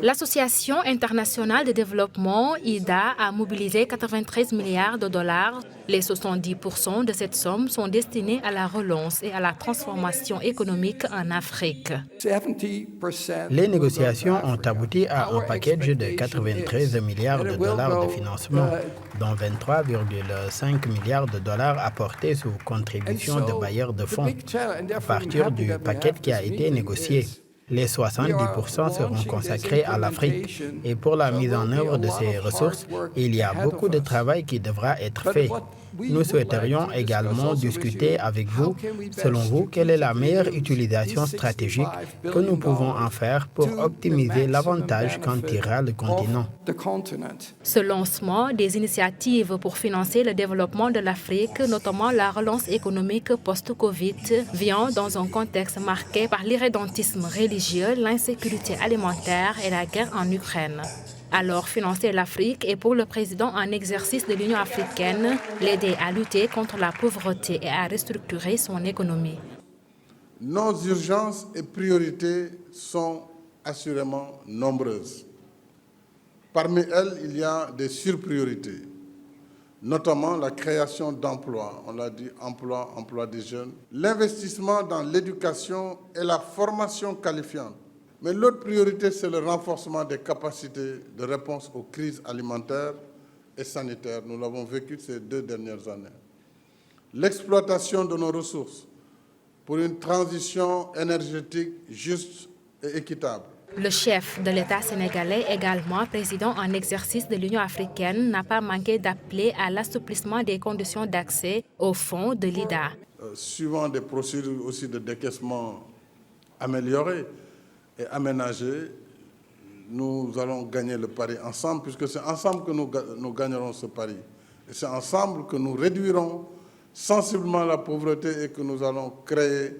L'Association internationale de développement, IDA, a mobilisé 93 milliards de dollars. Les 70% de cette somme sont destinés à la relance et à la transformation économique en Afrique. Les négociations ont abouti à un package de 93 milliards de dollars de financement, dont 23,5 milliards de dollars apportés sous contribution de bailleurs de fonds, à partir du paquet qui a été négocié. Les 70% seront consacrés à l'Afrique. Et pour la mise en œuvre de ces ressources, il y a beaucoup de travail qui devra être fait. Nous souhaiterions également discuter avec vous, selon vous, quelle est la meilleure utilisation stratégique que nous pouvons en faire pour optimiser l'avantage qu'en tirera le continent. Ce lancement des initiatives pour financer le développement de l'Afrique, notamment la relance économique post-Covid, vient dans un contexte marqué par l'irrédentisme religieux, l'insécurité alimentaire et la guerre en Ukraine. Alors, financer l'Afrique est pour le président en exercice de l'Union africaine l'aider à lutter contre la pauvreté et à restructurer son économie. Nos urgences et priorités sont assurément nombreuses. Parmi elles, il y a des surpriorités, notamment la création d'emplois, on l'a dit, emploi des jeunes, l'investissement dans l'éducation et la formation qualifiante. Mais l'autre priorité, c'est le renforcement des capacités de réponse aux crises alimentaires et sanitaires. Nous l'avons vécu ces 2 dernières années. L'exploitation de nos ressources pour une transition énergétique juste et équitable. Le chef de l'État sénégalais, également président en exercice de l'Union africaine, n'a pas manqué d'appeler à l'assouplissement des conditions d'accès aux fonds de l'IDA. Suivant des procédures aussi de décaissement améliorées et aménagées, nous allons gagner le pari ensemble, puisque c'est ensemble que nous gagnerons ce pari. Et c'est ensemble que nous réduirons sensiblement la pauvreté et que nous allons créer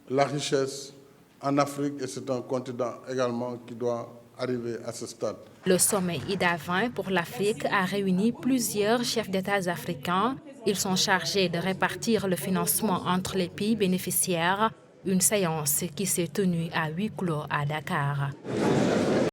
la richesse en Afrique. Et c'est un continent également qui doit arriver à ce stade. Le sommet IDA 20 pour l'Afrique a réuni plusieurs chefs d'État africains. Ils sont chargés de répartir le financement entre les pays bénéficiaires. Une séance qui s'est tenue à huis clos à Dakar.